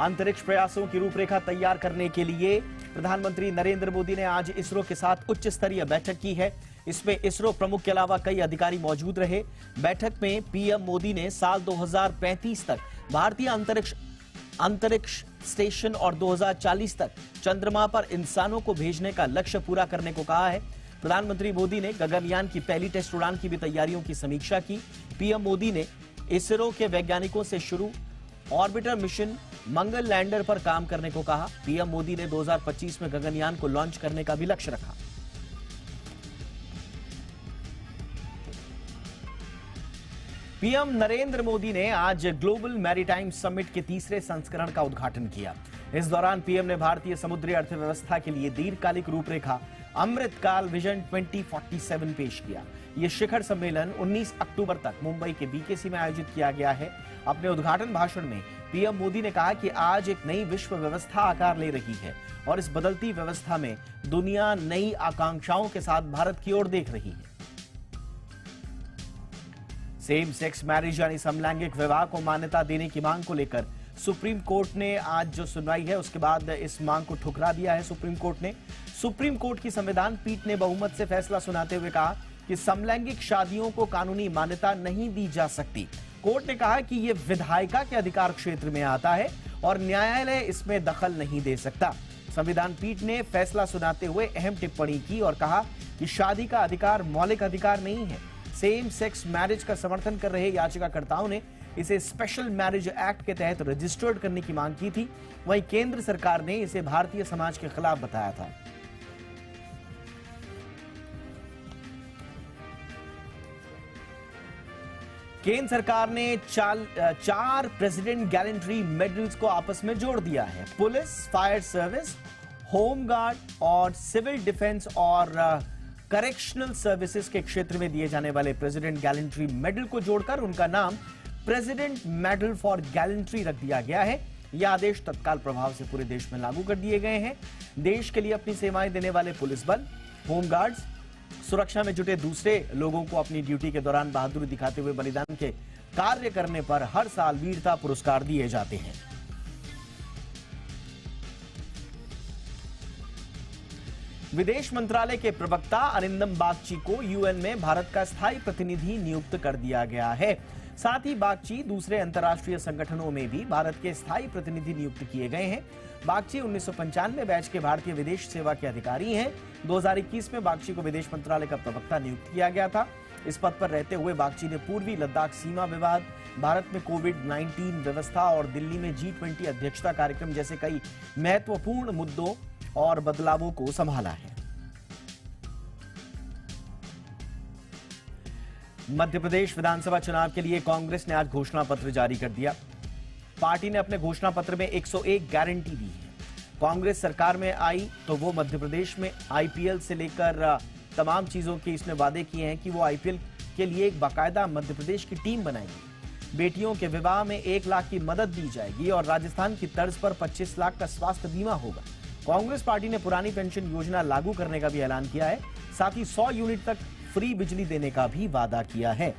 अंतरिक्ष प्रयासों की रूपरेखा तैयार करने के लिए प्रधानमंत्री नरेंद्र मोदी ने आज इसरो के साथ उच्च स्तरीय बैठक की है। इसमें इसरो प्रमुख के अलावा कई अधिकारी मौजूद रहे। बैठक में पीएम मोदी ने साल 2035 तक भारतीय अंतरिक्ष स्टेशन और 2040 तक चंद्रमा पर इंसानों को भेजने का लक्ष्य पूरा करने को कहा है। प्रधानमंत्री मोदी ने गगनयान की पहली टेस्ट उड़ान की भी तैयारियों की समीक्षा की। पीएम मोदी ने इसरो के वैज्ञानिकों से शुरू ऑर्बिटर मिशन मंगल लैंडर पर काम करने को कहा। पीएम मोदी ने 2025 में गगनयान को लॉन्च करने का भी लक्ष्य रखा। पीएम नरेंद्र मोदी ने आज ग्लोबल मैरीटाइम समिट के तीसरे संस्करण का उद्घाटन किया। इस दौरान पीएम ने भारतीय समुद्री अर्थव्यवस्था के लिए दीर्घकालिक रूपरेखा अमृतकाल विजन 2047 पेश किया। यह शिखर सम्मेलन 19 अक्टूबर तक मुंबई के बीकेसी में आयोजित किया गया है। अपने उद्घाटन भाषण में पीएम मोदी ने कहा कि आज एक नई विश्व व्यवस्था आकार ले रही है और इस बदलती व्यवस्था में दुनिया नई आकांक्षाओं के साथ भारत की ओर देख रही है। सेम सेक्स मैरिज यानी समलैंगिक विवाह को मान्यता देने की मांग को लेकर सुप्रीम कोर्ट ने आज जो सुनवाई है उसके बाद इस मांग को ठुकरा दिया है। सुप्रीम कोर्ट की संविधान पीठ ने बहुमत से फैसला सुनाते हुए कहा कि समलैंगिक शादियों को कानूनी मान्यता नहीं दी जा सकती। कोर्ट ने कहा कि यह विधायिका के अधिकार क्षेत्र में आता है और न्यायालय इसमें दखल नहीं दे सकता। संविधान पीठ ने फैसला सुनाते हुए अहम टिप्पणी की और कहा कि शादी का अधिकार मौलिक अधिकार नहीं है। सेम सेक्स मैरिज का समर्थन कर रहे याचिकाकर्ताओं ने इसे स्पेशल मैरिज एक्ट के तहत रजिस्टर्ड करने की मांग की थी। वहीं केंद्र सरकार ने इसे भारतीय समाज के खिलाफ बताया था। केंद्र सरकार ने 4 प्रेसिडेंट गैलेंट्री मेडल्स को आपस में जोड़ दिया है। Police, fire service, home guard और सिविल डिफेंस और करेक्शनल सर्विसेज के क्षेत्र में दिए जाने वाले प्रेसिडेंट गैलेंट्री मेडल को जोड़कर उनका नाम प्रेसिडेंट मेडल फॉर गैलेंट्री रख दिया गया है। यह आदेश तत्काल प्रभाव से पूरे देश में लागू कर दिए गए हैं। देश के लिए अपनी सेवाएं देने वाले पुलिस बल, होम गार्ड्स, सुरक्षा में जुटे दूसरे लोगों को अपनी ड्यूटी के दौरान बहादुरी दिखाते हुए बलिदान के कार्य करने पर हर साल वीरता पुरस्कार दिए जाते हैं। विदेश मंत्रालय के प्रवक्ता अरिंदम बागची को यूएन में भारत का स्थायी प्रतिनिधि नियुक्त कर दिया गया है। साथ ही बागची दूसरे अंतर्राष्ट्रीय संगठनों में भी भारत के स्थायी प्रतिनिधि नियुक्त किए गए हैं। बागची 1995 बैच के भारतीय विदेश सेवा के अधिकारी हैं। 2021 में बागची को विदेश मंत्रालय का प्रवक्ता नियुक्त किया गया था। इस पद पर रहते हुए बागची ने पूर्वी लद्दाख सीमा विवाद, भारत में कोविड-19 व्यवस्था और दिल्ली में G20 अध्यक्षता कार्यक्रम जैसे कई महत्वपूर्ण मुद्दों और बदलावों को संभाला है। मध्य प्रदेश विधानसभा चुनाव के लिए कांग्रेस ने आज घोषणा पत्र जारी कर दिया। पार्टी ने अपने घोषणा पत्र में 101 गारंटी दी है। कांग्रेस सरकार में आई तो वो मध्य प्रदेश में आईपीएल से लेकर तमाम चीजों के इसने वादे किए हैं कि वो आईपीएल के लिए एक बाकायदा मध्य प्रदेश की टीम बनाएगी। बेटियों के विवाह में 1 लाख की मदद दी जाएगी और राजस्थान की तर्ज पर 25 लाख का स्वास्थ्य बीमा होगा। कांग्रेस पार्टी ने पुरानी पेंशन योजना लागू करने का भी ऐलान किया है। साथ ही 100 यूनिट तक फ्री बिजली देने का भी वादा किया है।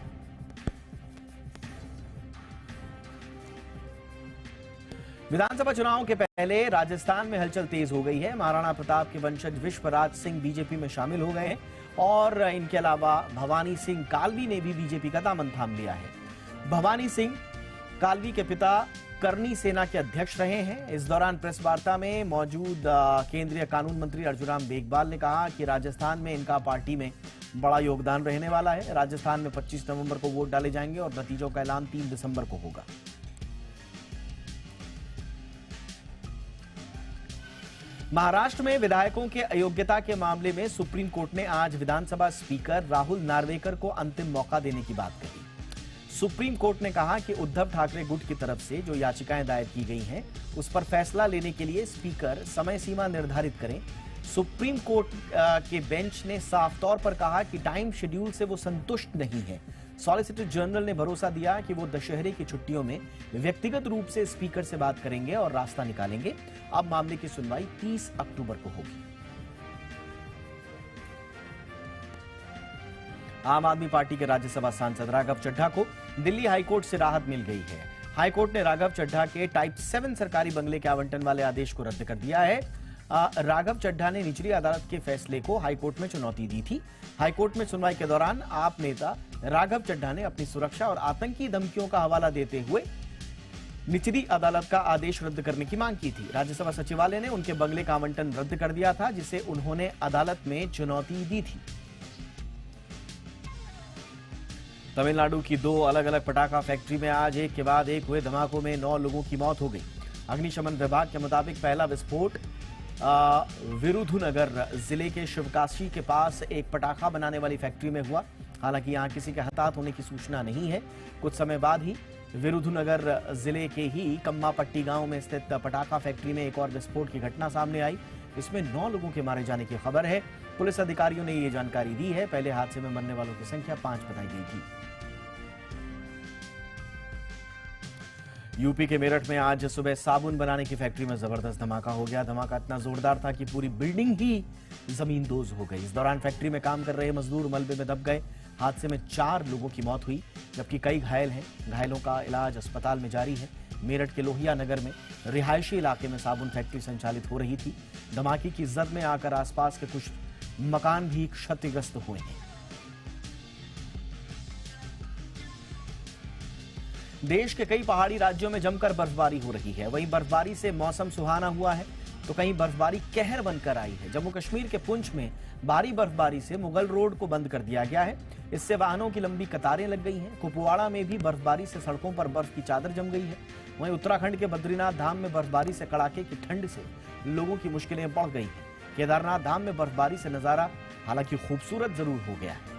विधानसभा चुनाव के पहले राजस्थान में हलचल तेज हो गई है। महाराणा प्रताप के वंशज विश्वराज सिंह बीजेपी में शामिल हो गए हैं और इनके अलावा भवानी सिंह कालवी ने भी बीजेपी का दामन थाम लिया है। भवानी सिंह कालवी के पिता करनी सेना के अध्यक्ष रहे हैं। इस दौरान प्रेस वार्ता में मौजूद केंद्रीय कानून मंत्री अर्जुन मेघवाल ने कहा कि राजस्थान में इनका पार्टी में बड़ा योगदान रहने वाला है। राजस्थान में 25 नवंबर को वोट डाले जाएंगे और नतीजों का ऐलान 3 दिसंबर को होगा। महाराष्ट्र में विधायकों के अयोग्यता के मामले में सुप्रीम कोर्ट ने आज विधानसभा स्पीकर राहुल नार्वेकर को अंतिम मौका देने की बात कही। सुप्रीम कोर्ट ने कहा कि उद्धव ठाकरे गुट की तरफ से जो याचिकाएं दायर की गई हैं उस पर फैसला लेने के लिए स्पीकर समय सीमा निर्धारित करें। सुप्रीम कोर्ट के बेंच ने साफ तौर पर कहा कि टाइम शेड्यूल से वो संतुष्ट नहीं है। सॉलिसिटर जनरल ने भरोसा दिया कि वो दशहरे की छुट्टियों में व्यक्तिगत रूप से स्पीकर से बात करेंगे और रास्ता निकालेंगे। अब मामले की सुनवाई 30 अक्टूबर को होगी। आम आदमी पार्टी के राज्यसभा सांसद राघव चड्ढा को दिल्ली हाईकोर्ट से राहत मिल गई है। हाईकोर्ट ने राघव चड्ढा के टाइप 7 सरकारी बंगले के आवंटन वाले आदेश को रद्द कर दिया है। राघव चड्ढा ने निचली अदालत के फैसले को हाईकोर्ट में चुनौती दी थी। हाईकोर्ट में सुनवाई के दौरान आप नेता राघव चड्ढा ने अपनी सुरक्षा और आतंकी धमकियों का हवाला देते हुए निचली अदालत का आदेश रद्द करने की मांग की थी। राज्यसभा सचिवालय ने उनके बंगले का आवंटन रद्द कर दिया था, जिसे उन्होंने अदालत में चुनौती दी थी। तमिलनाडु की 2 अलग अलग पटाखा फैक्ट्री में आज एक के बाद एक हुए धमाकों में 9 लोगों की मौत हो गई। अग्निशमन विभाग के मुताबिक पहला विस्फोट विरुधुनगर जिले के शिवकाशी के पास एक पटाखा बनाने वाली फैक्ट्री में हुआ। हालांकि यहां किसी के हताहत होने की सूचना नहीं है। कुछ समय बाद ही विरुधुनगर जिले के ही कम्मापट्टी गांव में स्थित पटाखा फैक्ट्री में एक और विस्फोट की घटना सामने आई। इसमें 9 लोगों के मारे जाने की खबर है। पुलिस अधिकारियों ने ये जानकारी दी है। पहले हादसे में मरने वालों की संख्या 5 बताई गई थी। यूपी के मेरठ में आज सुबह साबुन बनाने की फैक्ट्री में जबरदस्त धमाका हो गया। धमाका इतना जोरदार था कि पूरी बिल्डिंग ही जमींदोज हो गई। इस दौरान फैक्ट्री में काम कर रहे मजदूर मलबे में दब गए। हादसे में 4 लोगों की मौत हुई, जबकि कई घायल हैं। घायलों का इलाज अस्पताल में जारी है। मेरठ के लोहिया नगर में रिहायशी इलाके में साबुन फैक्ट्री संचालित हो रही थी। धमाके की जद में आकर आसपास के कुछ मकान भी क्षतिग्रस्त हुए हैं। देश के कई पहाड़ी राज्यों में जमकर बर्फबारी हो रही है। वहीं बर्फबारी से मौसम सुहाना हुआ है, तो कहीं बर्फबारी कहर बनकर आई है। जम्मू कश्मीर के पुंछ में भारी बर्फबारी से मुगल रोड को बंद कर दिया गया है। इससे वाहनों की लंबी कतारें लग गई हैं। कुपवाड़ा में भी बर्फबारी से सड़कों पर बर्फ की चादर जम गई है। वहीं उत्तराखंड के बद्रीनाथ धाम में बर्फबारी से कड़ाके की ठंड से लोगों की मुश्किलें बढ़ गई हैं। केदारनाथ धाम में बर्फबारी से नजारा हालांकि खूबसूरत जरूर हो गया है।